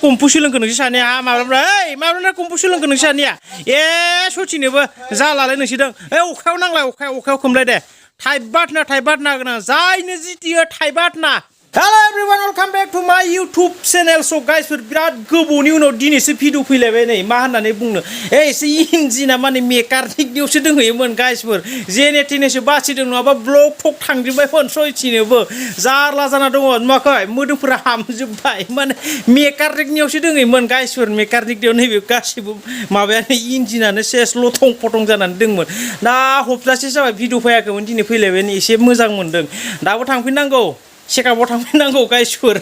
Kung fu सोलोंगोन नोंसोर सानैया माब्ला कुम्फु सोलोंगोन नोंसोर सानैया सथिनोबो जालालाय नोंसोरदों अखायाव नांलाय अखायाव खोमलाय दे थाइबाट ना गोनां जायनो जितियो थाइबाट ना Hello everyone, welcome back to my YouTube channel. So guys, बिराद गोबावनि उनाव दिनैसो भिडिअ फैलायबाय नै मा होननानै बुंनो एसे इन्जिना माने मेकानिकनियावसो दंहैयोमोन गाइसफोर जेने थेनेसो बासिदों नङाबा ब्लक थक थांजोबबायमोन सयथिनोबो जारला जाना दङ नुवाखै मोदोमफोरा हामजोबबाय माने मेकानिकनियावसो दंहैयोमन गाइसफोर मेकानिकनियाव नैबे गासिबो माबायानो इन्जिनानो सेस लथं फथं जानानै दंमोन दा हप्तासे जाबाय भिडिअ फैयाखैमोन दिनै फैलायबाय एसे मोजां मोनदों दाबो थांफिननांगौ सेकाबाव थांफिननांगौ गाइसफोर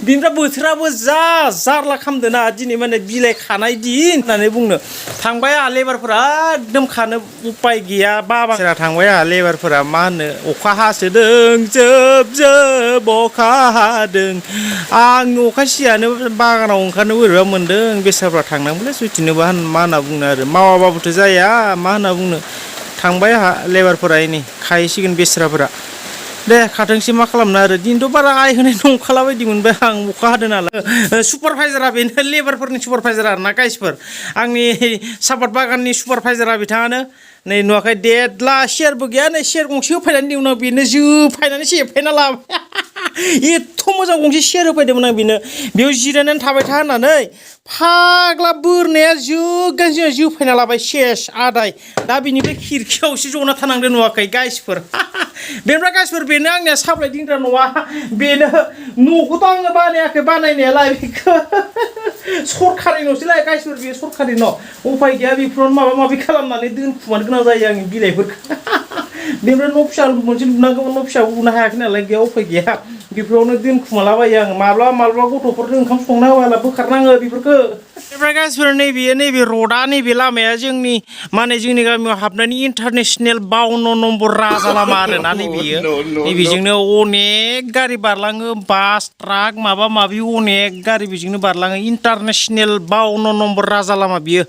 बिनिफ्राय बोथोराबो जारला खालामदोंना दिनै माने बिलाइ खानाय दिन होननानै बुंनो थांबाय आंहा लेबारफोरा एकदम खानो उपाय गैया बाबा थांबाय आंहा लेबारफोरा मा होनो अखा हासोदों जोब अखा हादों आं अखा सियानो बागानाव ओंखारनो बोरैबा मोन्दों बेसाफ्रा थांनांगौलै सुइथिनोबो मा होनना बुंनो आरो मावाबाबोथ' जाया मा होनना बुंनो थांबाय आंहा लेबारफोरा नै खाहैसिगोन बेस्राफोरा दे खाथोंसै मा खालामनो आरो दिनथ' बारा आइ होनाय नंखाला बायदि मोनबाय आं अखा हादों नालाय सुपारभाइजारा बेनो लेबारफोरनि सुपारभाइजारा आरोना गाइसफोर आंनि सापात बागाननि सुपारभाइजारा बिथाङानो नै नुवाखै देदला सेरबो गैया नै सेर गंसे होफैनायनि उनाव बेनो जोफायनानै सेफायना लाबाय एथ' मोजां गंसे सेर होफैदोंमोन आं बेनो बेयाव जिरायनानै थाबाय था होननानै फाग्ला बोरनाया जोगान जोफायना लाबाय सेस आदाय दा बिनिफ्राय खिरखियावसो जना थानांदों नुवाखै गाइसफोर बेनिफ्राय गाइसफोर बेनो आंनिया साप्लाय दिंग्रा न'आ बेनो न'खौथ' आङो बानायाखै बानायनायालाय बेखौ सरखारि न'सोलाय गाइसफोर बेयो सरखारि न' उफाय गैया बेफोरावनो माबा माबि खालामनानै दोनखुमानो गोनां जायो आंनि बिलाइफोरखौ बेनिफ्राय न' फिसा मोनसे लुनांगौमोन न' फिसा लुनो हायाखै नालाय गैया उफाय गैया बेफोरावनो दोनखुमालाबायो आं माब्लाबा गथ'फोरनो ओंखाम संना होआला बोखारनाङो बेफोरखौ ओमफ्राय गाइसफोर नैबे रडआ नैबे लामाया जोंनि गामियाव हाबनायनि इन्टारनेसनेल 52 नम्बर राजा लामा आरोना नैबेयो नैबेजोंनो अनेक गारि बारलाङो बास ट्राक माबा माबि अनेक गारि बेजोंनो बारलाङो इन्टारनेसनेल 52 नम्बर राजा लामा बियो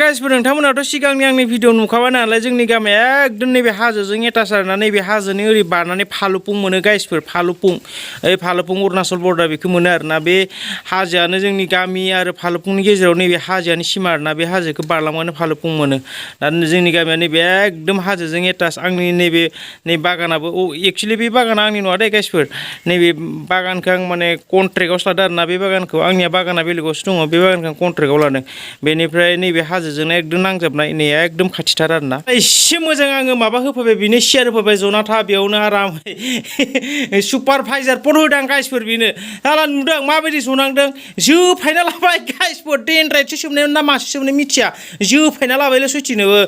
गाइसफोर नोंथांमोनाथ' सिगांनि आंनि भिडिअ नुखाबाय नालाय जोंनि गामिया एकदम नैबे हाजोजों एटाच आरोना नैबे हाजोनि ओरै बारनानै फालुपुं मोनो गाइसफोर फालुपुं अरुणाचल बर्डार बेखौ मोनो आरोना बे हाजोआनो जोंनि गामि आरो फालुपुंनि गेजेराव नैबे हाजोआनो सिमा आरोना बे हाजोखौ बारलांबानो फालुपुं मोनो दा जोंनि गामिया नैबे एकदम हाजोजों एटाच आंनि नै बागानाबो एक्सुवेलि बे बागाना आंनि नङा दे गाइसफोर नैबे बागानखौ आं माने कन्ट्रेक्टआवसो लादों आरोना बे बागानखौ आंनिया बागाना बेलेगावसो दङ बे बागानखौ आं कन्ट्रेक्टआव लादों बेनिफ्राय नैबे हाजोजोंनो एकदम नांजाबनाय नै एकदम खाथिथार आरोना एसे मोजां आङो माबा होफैबाय बेनो सियार होफैबाय जना था बेयावनो आरामै सुपारभाइजार फन होदों गाइसफोर बेनो हाला नुदों माबायदि जनांदों जोफायना लाबाय गाइसफोर डेनड्राइटसो सोबनाय ना मासो सोबनाय मिथिया जोफायना लाबायलै सयथिनोबो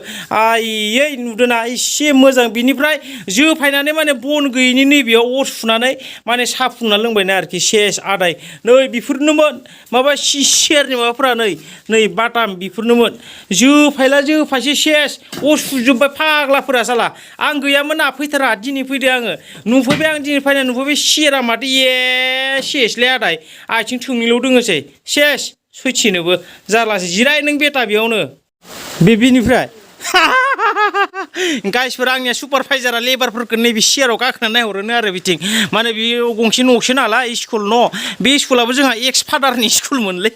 आयै नुदोंना एसे मोजां बिनिफ्राय जोफायनानै माने बन गैयिनि नैबेयाव अर सुनानै माने साहा फुंना लोंबायना आरोखि सेस आदाय नै बेफोरनोमोन माबा सेरनि माबाफोरा नै बाटाम बेफोरनोमोन जोफायसे सेस अर सुजोब्बाय फाग्लाफोरा साला आं गैयामोन ना फैथारा दिनै फैदों आङो नुफैबाय आं दिनै फैनाय नुफैबाय सेरा माथो सेसलै आदाय आथिं थोंनैल' दोङोसै सेस सयथिनोबो जारलासै जिराय नों बेटा बेयावनो बेनिफ्राय गाइसफोर आंनिया सुपारभाइजारा लेबारफोरखौ नैबे सियाराव गाखोना नायहरोनो आरो बिथिं माने बेयो गंसे न'सो नालाय स्कुल न' बे स्कुलाबो जोंहा एक्स फादारनि स्कुलमोनलै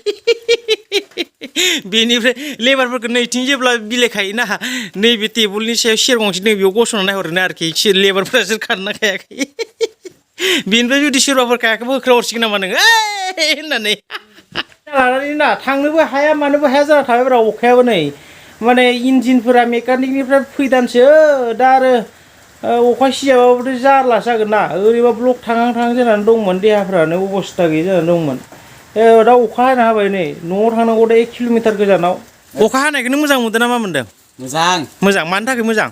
बेनिफ्राय लेबारफोरखौ नैथिं जेब्ला बिलाइ खायोना नैबे टेबोलनि सायाव सियार गंसे नैबेयाव गसंना नायहरोनो आरोखि लेबारफोरा सोर खारना खायाखै बेनिफ्राय जुदि सोरबाफोर खायाखैबो होख्रा हरसिगोन नामा नोङो होननानै लानानै ना थांनोबो हाया मानोबो हाया जाना थाबायब्रा अखायाबो नै माने इन्जिनफोरा मेकानिकनिफ्राय फैदानसो दा आरो अखा सियाबाबोथ' जारला जागोन ना ओरैबा ब्लक थांहां जानानै दंमोन देहाफ्रानो अबस्था गैयै जानानै दंमोन दा अखा हाना होबाय नै न'आव थांनांगौ दा 1 किल'मिटार गोजानाव अखा हानायखौनो मोजां मोनदों ना मा मोनदों मोजां मानि थाखाय मोजां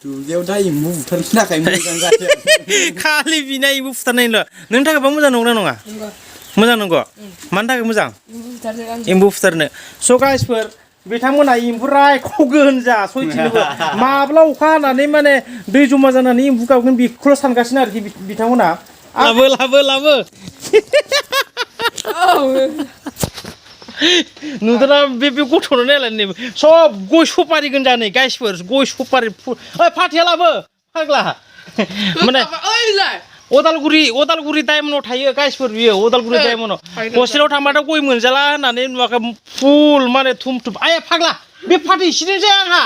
दुब्लियाव दा एम्बु बुथारनो थाखाय मोजां जादों खालि बिना एम्बु बुथारनायल' नोंनि थाखायबा मोजां नंगौना नङा मोजां नंगौ मानि थाखाय मोजां एम्बु बुथारनो स' गाइसफोर बिथांमोना एम्बु रायख'गोन जा सयथिनोबो माब्ला अखा हानानै माने दै जमा जानानै एम्बु गाबगोन बेखौल' सानगासिनो आरोखि बिथांमोना लाबो नुदोंना बे गथ'नो नायलाय सब गय सफारि गोनजानै गाइसफोर गय सफारि फाथैया लाबो फाग्ला माने अदालगुरि डायमन्डआव थायो गाइसफोर बियो अदालगुरि डायमन्डआव हस्टेलाव थांबाथ' गय मोनजाला होननानै नुवाखै फुल माने थुम आया फाग्ला बे फाथै एसेनो जाया आंहा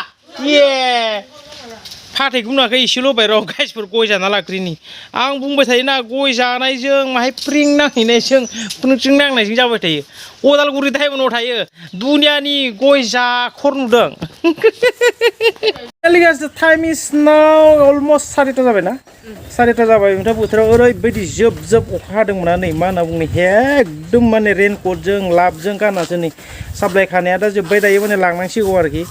फाथैखौ नुवाखै एसेल' होबाय र' गाइसफोर गय जाना लाग्रिनि आं बुंबाय थायोना गय जानायजों माहाय प्रिं नांहैनायजों प्रिं नांनायजों जाबाय थायो अदालगुरि डायमन्डआव थायो दुनियानि गय जाखर नुदों टाइम इज नाउ अलमस्ट 4टा जाबाय ना 4टा जाबाय ओमफ्राय बोथोराव ओरैबायदि जोब अखा हादोंमोन नै मा होनना बुंनो एकदम माने रेनकटजों लाबजों गाननासो नै साप्लाय खानाया दा जोब्बाय दायो माने लांनांसिगौ आरोखि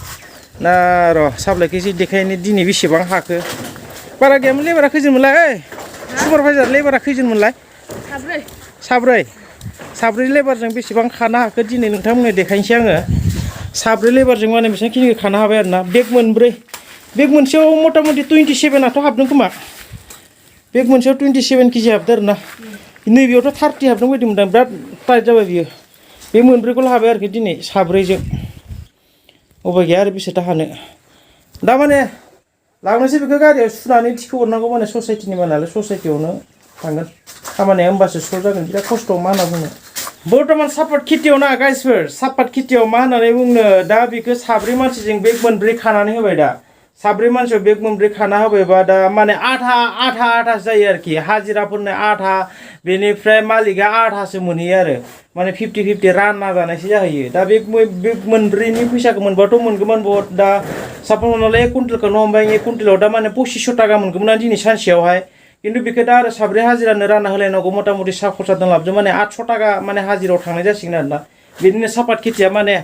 ना र' साप्लायखौ एसे देखायनो दिनै बेसेबां हाखो बारा गैयामोन लेबारा खैजोनमोनलाय ओइ सुपारभाइजार लेबारा खैजोनमोनलाय साब्रै लेबारजों बेसेबां खानो हाखो दिनै नोंथांमोननो देखायनोसै आङो साब्रै लेबारजों माने बेसेबांखिनिखौ खानो हाबाय आरोना बेग मोनब्रै बेग मोनसेयाव मथा मथि 27आथ' हाबदों खोमा बेग मोनसेयाव 27 केजि हाबदों आरोना नैबेयावथ' 30 हाबदों बायदि मोनदां बिराद टाइट जाबाय बियो बे मोनब्रैखौल' हाबाय आरोखि दिनै साब्रैजों अबे गैया आरो बेसेथो हानो दा माने लांनोसै बेखौ गारियाव सुनानै थिखोहरनांगौ माने ससाइटिनि नालाय ससाइटियावनो थांगोन खामानिया होमबासो सल्भ जागोन बिराद खस्थ' मा होनना बुंनो बर्थमान सापात खेथियाव ना गाइसफोर सापात खेथियाव मा होननानै बुंनो दा बेखौ साब्रै मानसिजों बेग मोनब्रै खानानै होबाय दा साब्रै मानसियाव बेग मोनब्रै खाना होबायबा दा माने आधा जायो आरोखि हाजिराफोरनो आधा बेनिफ्राय मालिकआ आधासो मोनहैयो आरो माने 50-50 रानना जानायसो जाहैयो दा बेग मोनब्रैनि फैसाखौ मोनबाथ' मोनगौमोन बहुत दा सापज हमनानै 1 कुइन्टेलखौनो हमबाय 1 कुइन्टेलाव दा माने 2500 थाखा मोनगौमोन आं दिनै सानसेयावहाय खिन्थु बेखौ दा आरो साब्रै हाजिरानो रानना होलायनांगौ मथा मथि सा खरसाजों लाबजों माने 800 थाखा माने हाजिरायाव थांनाय जासिगोन आरोना बिदिनो सापात खेथिया माने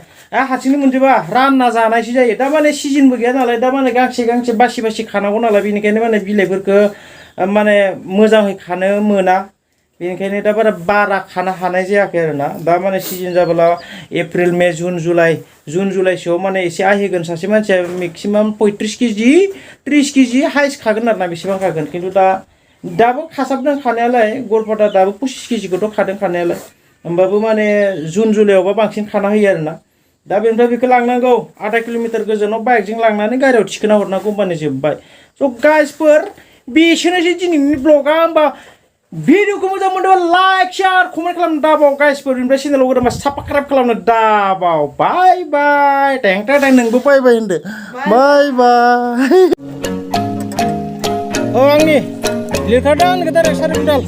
हारसिंनो मोनजोबा रानना जानायसो जायो दा माने सिजनबो गैया नालाय दा माने गांसे बासि खानांगौ नालाय बेनिखायनो माने बिलाइफोरखौ माने मोजाङै खानो मोना बेनिखायनो दा बारा खानो हानाय जायाखै आरोना दा माने सिजन जाबोला एप्रिल मे जुन जुलाइसोआव माने एसे आहिगोन सासे मानसिया मेक्सिमाम 35 केजि 30 केजि हाइस्ट खागोन आरोना बेसेबां खागोन खिन्थु दाबो खासाबदों खानायालाय गलपाता दाबो 25 केजिखौथ' खादों खानायालाय होमबाबो माने जुन जुलाइआवबा बांसिन खाना होयो आरोना दा बेनिफ्राय बेखौ लांनांगौ आधा किल'मिटार गोजानाव बाइकजों लांनानै गारियाव थिखोना हरनांगौ होमबानो जोब्बाय स' गाइसफोर बेसेनोसै दिनैनि ब्लगा होमबा भिडिअखौ मोजां मोनदोंबा लाइक शेयार कमेन्ट खालामनो दाबाव गाइसफोर ओमफ्राय चेनेलाव गोदानबा साबस्क्राइब खालामनो दाबाव बाय बाय टें नोंबो बाय बाय होनदो बाय औ आंनि लिरखादों आंनि डाइरेक्ट सारि कुइन्टाल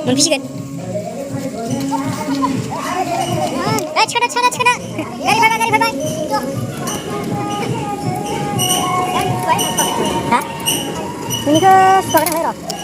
मोनफैसिगोन थिखोना गारि फैबाय हा नोंनिखौ सुखागोन र'